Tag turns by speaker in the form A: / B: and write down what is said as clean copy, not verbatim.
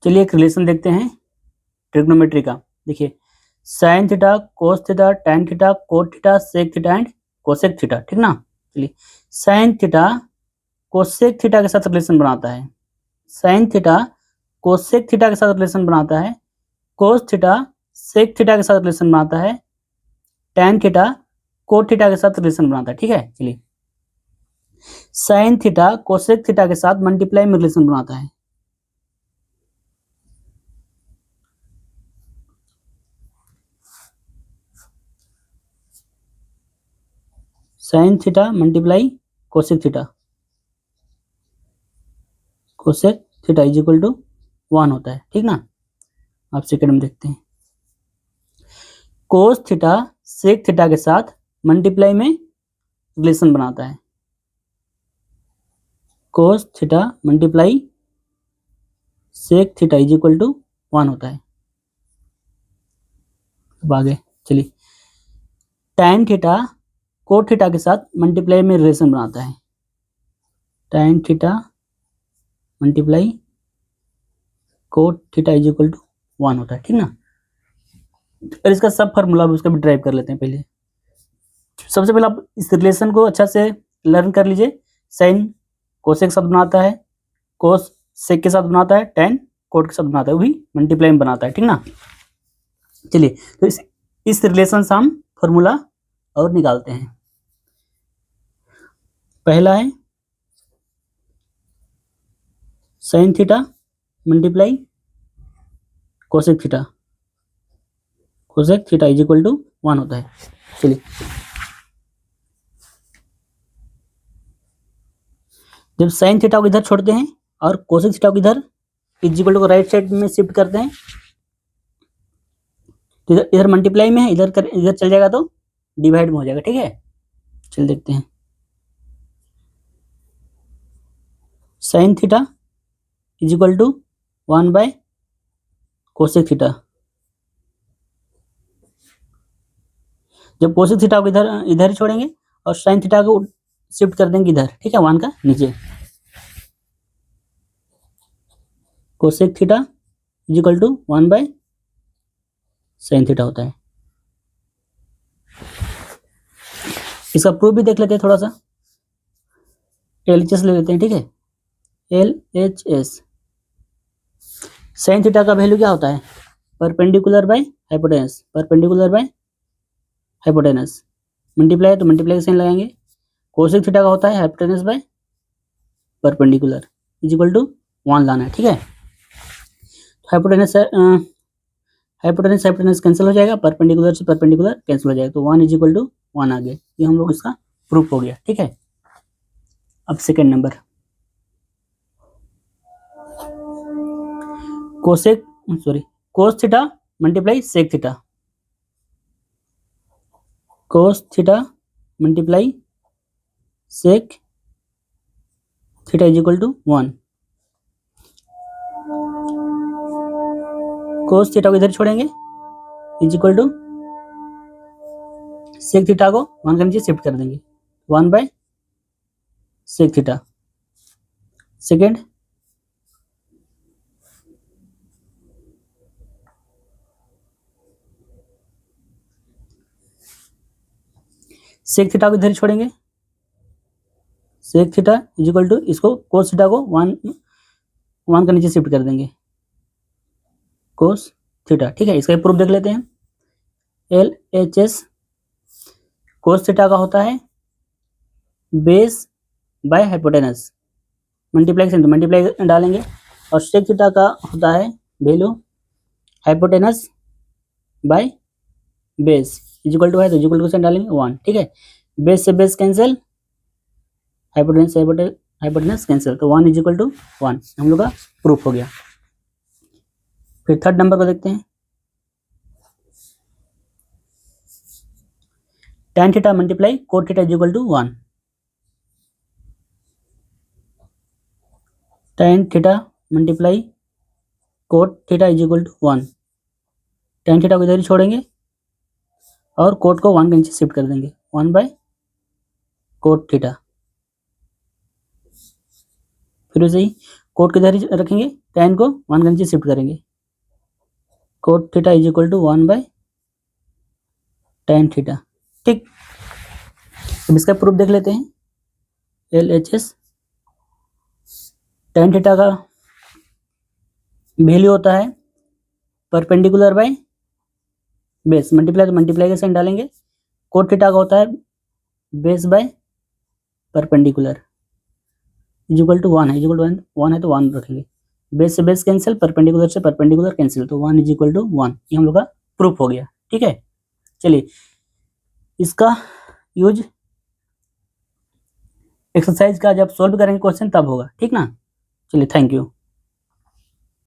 A: चलिए एक रिलेशन देखते हैं ट्रिग्नोमेट्री का। देखिए sine theta, cos theta, tan theta, cot theta, sec theta and cosec theta, ठीक ना। चलिए साइन थीटा कोसेक थीटा के साथ रिलेशन बनाता है, साइन थीटा कोसेक थीटा के साथ रिलेशन बनाता है, कोस थीटा सेक थीटा के साथ रिलेशन बनाता है, टैन थीटा कोट थीटा के साथ रिलेशन बनाता है, ठीक है। चलिए साइन थीटा कोसेक थीटा के साथ मल्टीप्लाई में रिलेशन बनाता है, sine theta multiply cosec theta, cosec theta is equal to 1 होता है, ठीक ना। आप सेकंड में देखते हैं कोस थीटा सेक थीटा के साथ मल्टीप्लाई में रिलेशन बनाता है, cos theta multiply sec theta is equal to 1 होता है। अब आगे चलिए टैन थीटा कोट थीटा के साथ मल्टीप्लाई में रिलेशन बनाता है, tan theta multiply cot theta is equal to 1 होता है, ठीक ना। और इसका सब फार्मूला भी उसका भी ड्राइव कर लेते हैं। पहले सबसे पहले आप इस रिलेशन को अच्छा से लर्न कर लीजिए। साइन कोसेक के साथ बनाता है, कोस सेक के साथ बनाता है, टैन कोट के साथ बनाता है, वो भी मल्टीप्लाई में बनाता है, ठीक ना। चलिए तो इस रिलेशन से हम फॉर्मूला और निकालते हैं। पहला है sine theta multiply cosec theta, cosec theta is equal to 1 होता है। चलिए जब साइन थीटा को इधर छोड़ते हैं और कोसेक थीटा को इधर इज इक्वल टू को राइट साइड में शिफ्ट करते हैं, तो इधर मल्टीप्लाई में है, इधर चल जाएगा तो डिवाइड में हो जाएगा, ठीक है। चल देखते हैं sine theta is equal to 1 by cosec theta. जब कोसेक थीटा को इधर ही छोड़ेंगे और साइन थीटा को शिफ्ट कर देंगे इधर, ठीक है, 1 का नीचे, cosec theta is equal to 1 by sine theta होता है। इसका प्रूफ भी देख लेते हैं थोड़ा सा। LHS ले लेते हैं, ठीक है। LHS साइन थीटा का वैल्यू क्या होता है, perpendicular by hypotenuse, perpendicular by hypotenuse, multiply तो मल्टीप्लाई का साइन लगाएंगे। कोसेक थीटा का होता है hypotenuse by perpendicular is equal to 1 लाना है, ठीक है। हाइपोटेनस हाइपोटेनस कैंसिल हो जाएगा, परपेंडिकुलर से परपेंडिकुलर कैंसिल हो जाएगा, तो 1 इज इक्वल टू 1 आ गया। ये हम लोग इसका प्रूफ हो गया, ठीक है। अब second number cos theta multiply sec theta, cos theta multiply sec theta is equal to 1। Cos theta को इधर छोड़ेंगे is equal to sec theta को 1 के नीचे शिफ्ट कर देंगे, 1 by sec theta. Second sec theta को इधर छोड़ेंगे, sec theta is equal to इसको कोस थीटा को 1 के नीचे शिफ्ट कर देंगे, कोस थीटा, ठीक है। इसका प्रूफ देख लेते हैं। LHS कोस थीटा का होता है बेस बाय हाइपोटेनस, मल्टीप्लाई डालेंगे, और सेक थीटा का होता है value hypotenuse by base is equal to है, तो इज इक्वल टू से डालेंगे 1, ठीक है। बेस से बेस कैंसिल, हाइपोटेनस कैंसिल, तो 1 इज इक्वल टू 1 हम लोग का प्रूफ हो गया। फिर थर्ड नंबर को देखते हैं। Tan theta multiply cot theta is equal to 1, tan theta multiply cot theta is equal to 1। Tan theta को इधर ही छोड़ेंगे और कोट को 1 के नीचे शिफ्ट कर देंगे, 1 बाय कोट थीटा। फिर वैसे ही कोट किधर रखेंगे, tan को 1 के नीचे शिफ्ट करेंगे, cot theta is equal to 1 by tan theta. ठीक, अब इसका प्रूफ देख लेते हैं। LHS tan थीटा का वैल्यू होता है परपेंडिकुलर बाय बेस, मल्टीप्लाई तो मल्टीप्लाई का साइन डालेंगे। कोट थीटा का होता है base by perpendicular is equal to 1 है, इज इक्वल टू 1 है तो 1 रखेंगे, बेस से बेस कैंसिल, परपेंडिकुलर से परपेंडिकुलर कैंसिल, तो 1 इज इक्वल टू 1। ये हम लोग का प्रूफ हो गया। ठीक है, चलिए इसका यूज एक्सरसाइज का जब सॉल्व करेंगे क्वेश्चन तब होगा। ठीक ना, चलिए थैंक यू।